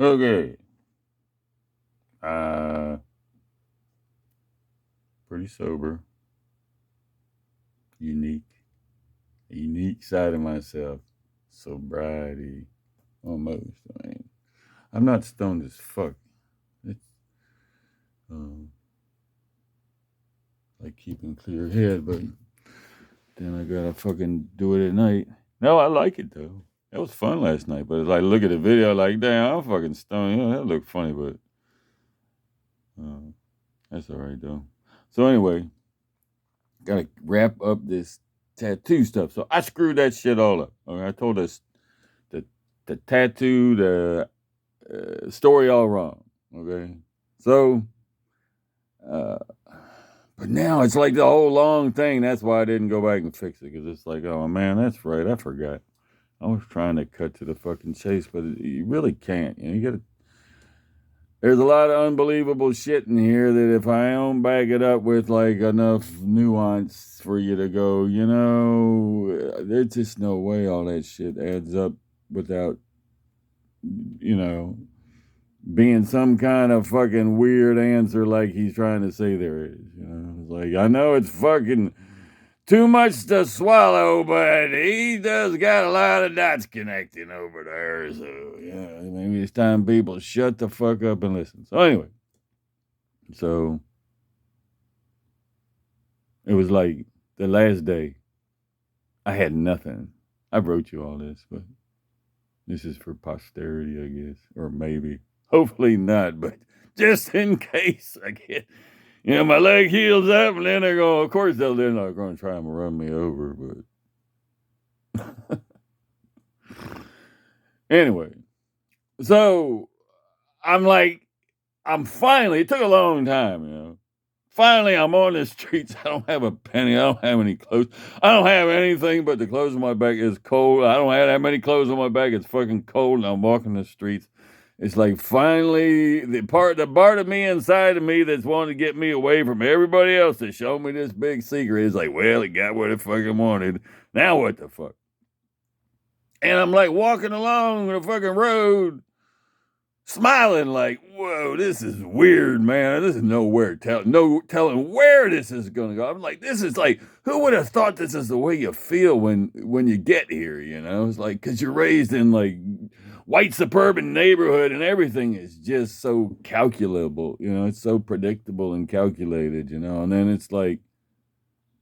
Okay. Uh, Pretty sober. Unique. A unique side of myself. Sobriety. Almost. I mean, I'm not stoned as fuck. It's um, like keeping clear head, but then I gotta fucking do it at night. No, I like it though. That was fun last night, but it's like look at the video, like damn, I'm fucking stoned. You know, that looked funny, but uh, that's all right though. So anyway, gotta wrap up this tattoo stuff. So I screwed that shit all up. Okay, I told us the tattoo story all wrong. Okay, so uh, but now it's like the whole long thing. That's why I didn't go back and fix it because it's like, oh man, that's right, I forgot. I was trying to cut to the fucking chase, but you really can't. You know, you gotta. There's a lot of unbelievable shit in here that if I don't back it up with like enough nuance for you to go, you know, there's just no way all that shit adds up without, you know, being some kind of fucking weird answer like he's trying to say there is. You know, it's like I know it's fucking too much to swallow, but he does got a lot of dots connecting over there. So yeah, maybe it's time people shut the fuck up and listen. So anyway, so it was like the last day. I had nothing. I wrote you all this, but this is for posterity, I guess, or maybe, hopefully not, but just in case I get, you know, my leg heals up, and then they're going. Of course, they're not going to try and run me over, but anyway. So I'm like, I'm finally. It took a long time, you know. Finally, I'm on the streets. I don't have a penny. I don't have any clothes. I don't have anything but the clothes on my back. It's cold. I don't have that many clothes on my back. It's fucking cold, and I'm walking the streets. It's like finally the part of me inside of me that's wanting to get me away from everybody else that showed me this big secret is like, well, it got what it fucking wanted. Now what the fuck? And I'm like walking along the fucking road smiling like, whoa, this is weird, man. This is nowhere no telling where this is gonna go. I'm like, this is like, who would have thought this is the way you feel when you get here, you know? It's like because you're raised in like white suburban neighborhood and everything is just so calculable, you know, it's so predictable and calculated, you know, and then it's like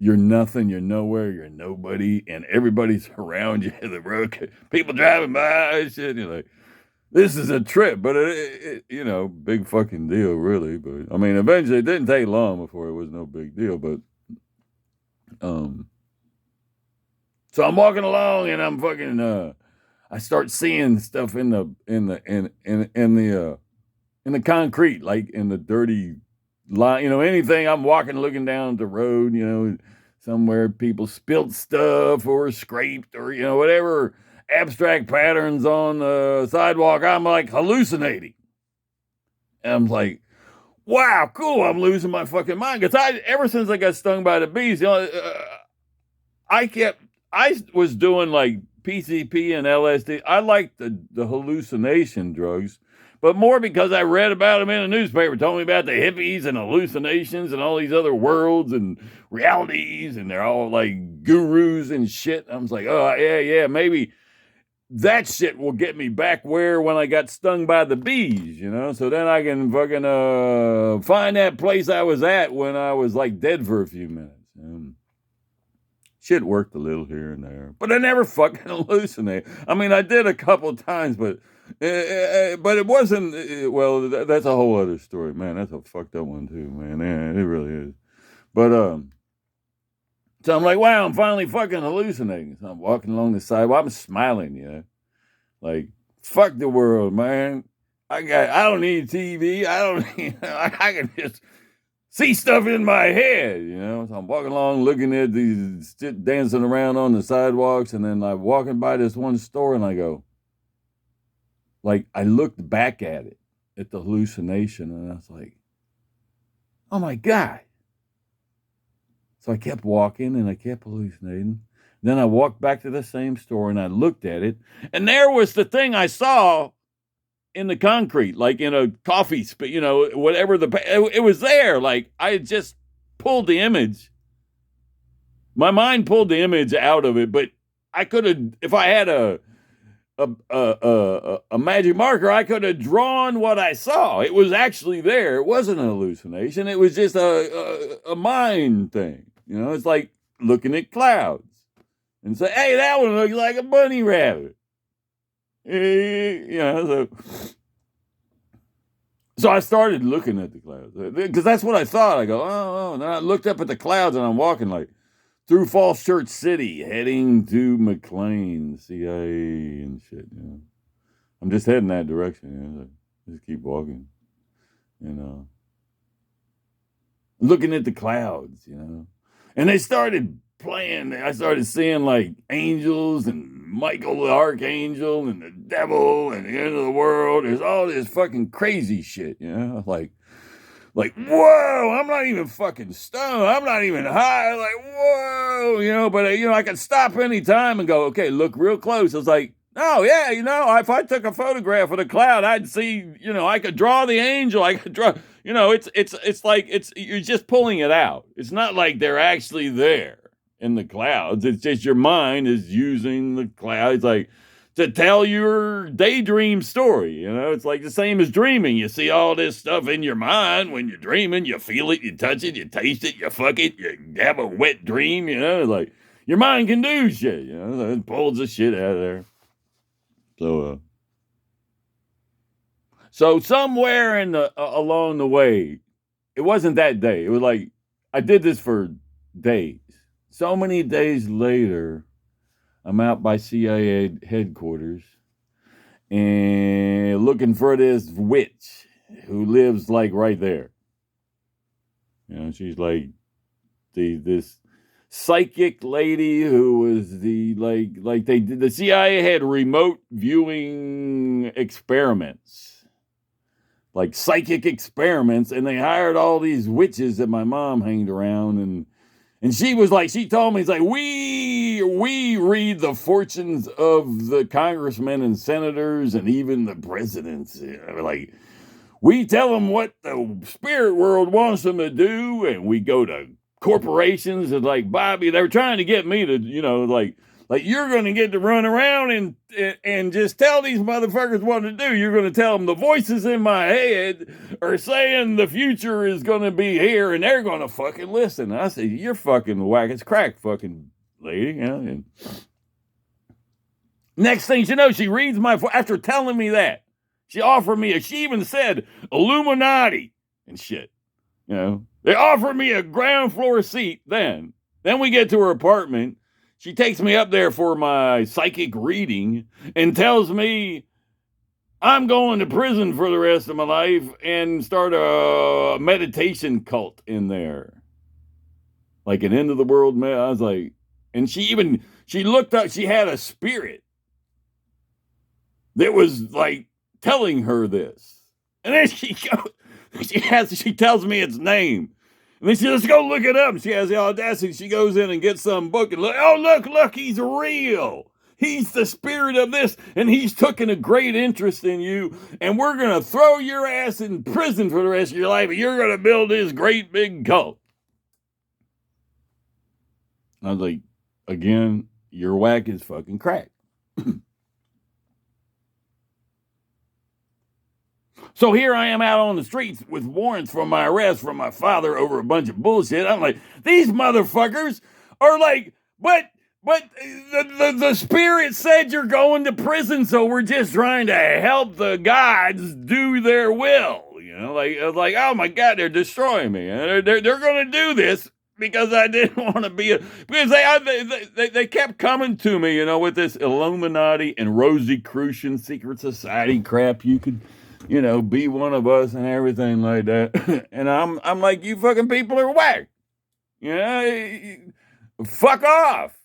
you're nothing, you're nowhere, you're nobody, and everybody's around you. The road, people driving by and shit. You're like, this is a trip, but you know, big fucking deal, really. But I mean, eventually, it didn't take long before it was no big deal. But um, so I'm walking along and I'm fucking I start seeing stuff in the concrete, like in the dirty line, you know, anything. I'm walking, looking down the road, you know, somewhere people spilt stuff or scraped or, you know, whatever abstract patterns on the sidewalk. I'm like hallucinating. And I'm like, wow, cool. I'm losing my fucking mind. Because ever since I got stung by the bees, you know, I kept, I was doing like PCP and LSD. I like the hallucination drugs, but more because I read about them in a newspaper, told me about the hippies and hallucinations and all these other worlds and realities, and they're all like gurus and shit. I was like, oh yeah, maybe that shit will get me back where when I got stung by the bees, you know? So then I can fucking find that place I was at when I was like dead for a few minutes. Shit worked a little here and there, but I never fucking hallucinated. I mean, I did a couple times, but it wasn't. Well, that's a whole other story, man. That's a fucked up one too, man. Yeah, it really is. But so I'm like, wow, I'm finally fucking hallucinating. So I'm walking along the sidewalk. I'm smiling, you know, like fuck the world, man. I don't need TV. I don't need. I can just see stuff in my head, you know. So I'm walking along looking at these dancing around on the sidewalks, and then I'm walking by this one store and I go, like, I looked back at the hallucination, and I was like, oh my God. So I kept walking and I kept hallucinating. Then I walked back to the same store and I looked at it, and there was the thing I saw in the concrete, like in a coffee, whatever it was there. Like I had just pulled the image. My mind pulled the image out of it, but I could have, if I had a magic marker, I could have drawn what I saw. It was actually there. It wasn't an hallucination. It was just a mind thing. It's like looking at clouds and say, "Hey, that one looks like a bunny rabbit." So I started looking at the clouds because that's what I thought. I go, oh, and then I looked up at the clouds and I'm walking like through Falls Church City, heading to McLean, CIA and shit. I'm just heading that direction. Just keep walking, looking at the clouds, and they started playing. I started seeing like angels and Michael the Archangel and the devil and the end of the world. There's all this fucking crazy shit, like, whoa, I'm not even fucking stoned. I'm not even high. Like, whoa, but I could stop any time and go, okay, look real close. I was like, oh yeah, if I took a photograph of the cloud, I'd see, I could draw the angel. I could draw, it's like, you're just pulling it out. It's not like they're actually there in the clouds. It's just your mind is using the clouds like to tell your daydream story. It's like the same as dreaming. You see all this stuff in your mind when you're dreaming. You feel it, you touch it, you taste it, you fuck it, you have a wet dream. Like your mind can do shit. So it pulls the shit out of there. So somewhere along the way, it wasn't that day. It was like I did this for days. So many days later, I'm out by CIA headquarters and looking for this witch who lives like right there. She's like this psychic lady who was the CIA had remote viewing experiments, like psychic experiments, and they hired all these witches that my mom hanged around and she was like, she told me, it's like, we read the fortunes of the congressmen and senators and even the presidents. Like, we tell them what the spirit world wants them to do, and we go to corporations and like Bobby, they were trying to get me to, like you're going to get to run around and just tell these motherfuckers what to do. You're going to tell them the voices in my head are saying the future is going to be here, and they're going to fucking listen. And I said, you're fucking whack as crack, fucking lady. And next thing you know, she reads after telling me that, she offered me she even said Illuminati and shit. They offered me a ground floor seat then. Then we get to her apartment. She takes me up there for my psychic reading and tells me I'm going to prison for the rest of my life and start a meditation cult in there. Like an end of the world man. I was like, and she looked up, she had a spirit that was like telling her this. And then she tells me its name. And then she says, let's go look it up. And she has the audacity. She goes in and gets some book and look, he's real. He's the spirit of this. And he's taken a great interest in you. And we're going to throw your ass in prison for the rest of your life. And you're going to build this great big cult. I was like, again, your whack is fucking crack. So here I am out on the streets with warrants for my arrest from my father over a bunch of bullshit. I'm like, these motherfuckers are like, but the spirit said you're going to prison, so we're just trying to help the gods do their will. Like, oh my God, they're destroying me. They're going to do this because I didn't want to be because they kept coming to me, with this Illuminati and Rosicrucian secret society crap. You could, be one of us and everything like that. And I'm like, you fucking people are whack. Fuck off.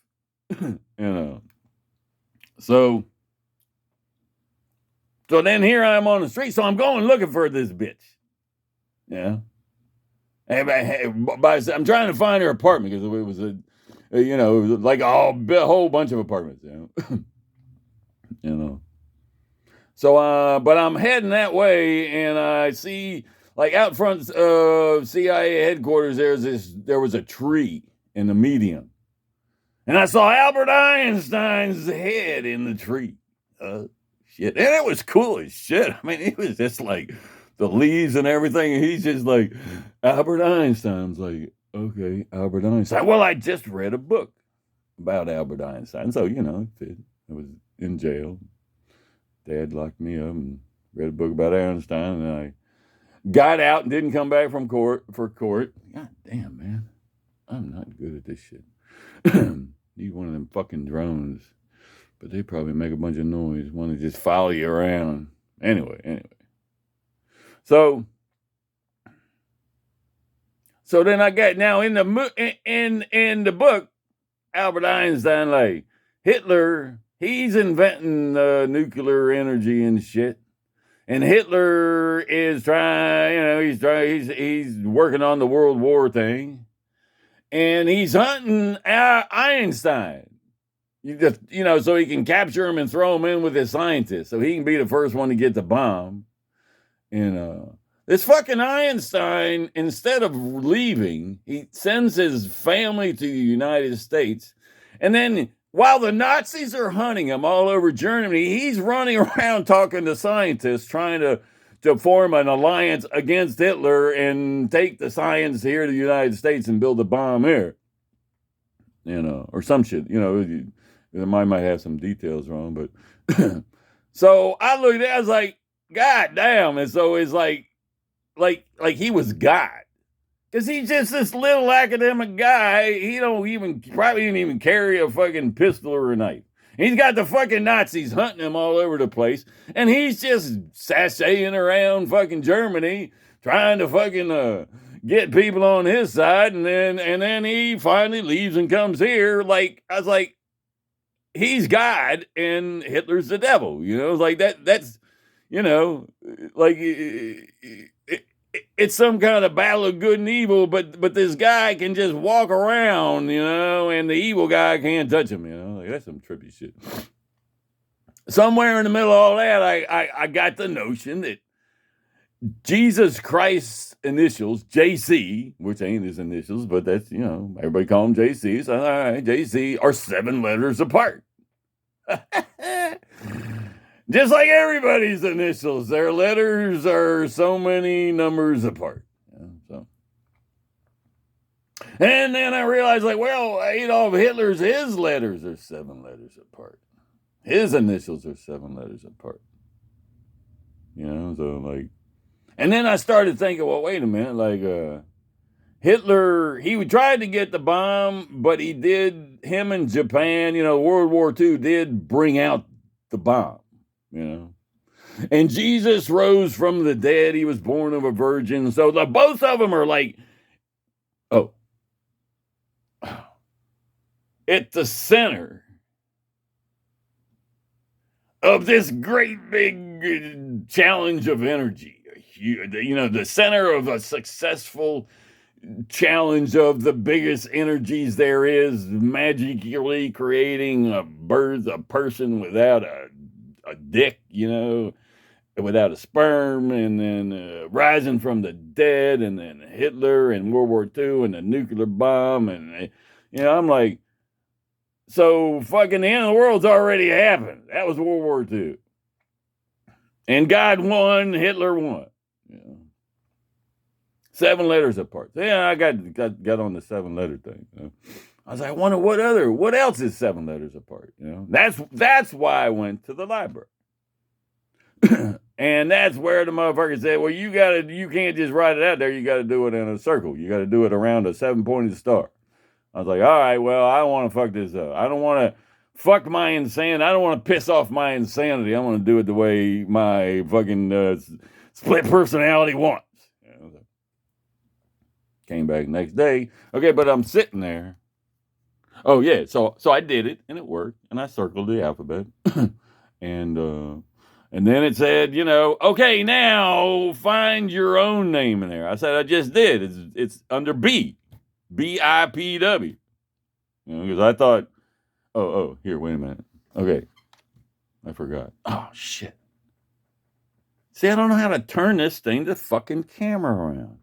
So then here I am on the street. So I'm going looking for this bitch. Yeah. I'm trying to find her apartment because it was it was like a whole bunch of apartments. So, but I'm heading that way, and I see, like, out front of CIA headquarters, there was a tree in the median, and I saw Albert Einstein's head in the tree. Shit, and it was cool as shit. I mean, it was just like the leaves and everything, and he's just like Albert Einstein's like, okay, Albert Einstein. Well, I just read a book about Albert Einstein, so I was in jail. Dad locked me up and read a book about Einstein, and I got out and didn't come back from court. God damn, man, I'm not good at this shit. Need one of them fucking drones, but they probably make a bunch of noise. Want to just follow you around. Anyway. So then I got now in the book, Albert Einstein, like Hitler, he's inventing nuclear energy and shit. And Hitler is he's working on the World War thing. And he's hunting Einstein. So he can capture him and throw him in with his scientists. So he can be the first one to get the bomb. And this fucking Einstein, instead of leaving, he sends his family to the United States. And then while the Nazis are hunting him all over Germany, he's running around talking to scientists, trying to form an alliance against Hitler and take the science here to the United States and build a bomb here. Or some shit. I might have some details wrong, but so I looked at it, I was like, God damn. And so it's like he was God. Because he's just this little academic guy. He probably didn't even carry a fucking pistol or a knife. He's got the fucking Nazis hunting him all over the place. And he's just sashaying around fucking Germany, trying to fucking get people on his side. And then he finally leaves and comes here. Like, I was like, he's God and Hitler's the devil. It's like that's, like it's some kind of battle of good and evil, but this guy can just walk around, and the evil guy can't touch him, like that's some trippy shit. Somewhere in the middle of all that, I got the notion that Jesus Christ's initials, JC, which ain't his initials, but that's, everybody call him JC. So, all right, JC are 7 letters apart. Just like everybody's initials, their letters are so many numbers apart. And then I realized, like, well, Adolf Hitler's, his letters are 7 letters apart. His initials are 7 letters apart. So like, and then I started thinking, well, wait a minute, like, Hitler, he tried to get the bomb, but him and Japan, World War II did bring out the bomb. And Jesus rose from the dead. He was born of a virgin. So both of them are like, at the center of this great big challenge of energy. The center of a successful challenge of the biggest energies there is, magically creating a person without a dick, without a sperm, and then rising from the dead, and then Hitler and World War II and the nuclear bomb. And, I'm like, so fucking the end of the world's already happened. That was World War II. And God won, Hitler won. 7 letters apart. So, I got on the 7 letter thing. I was like, I wonder what else is 7 letters apart? That's why I went to the library. And that's where the motherfucker said, well, you can't just write it out there. You got to do it in a circle. You got to do it around a 7-pointed star. I was like, all right, well, I don't want to fuck this up. I don't want to fuck my insanity. I don't want to piss off my insanity. I want to do it the way my fucking split personality wants. Came back next day. Okay, but I'm sitting there. Oh yeah, so I did it and it worked, and I circled the alphabet, and then it said, okay, now find your own name in there. I said I just did. It's under B, BIPW. Because I thought, here, wait a minute. Okay, I forgot. Oh shit. See, I don't know how to turn this thing, the fucking camera around.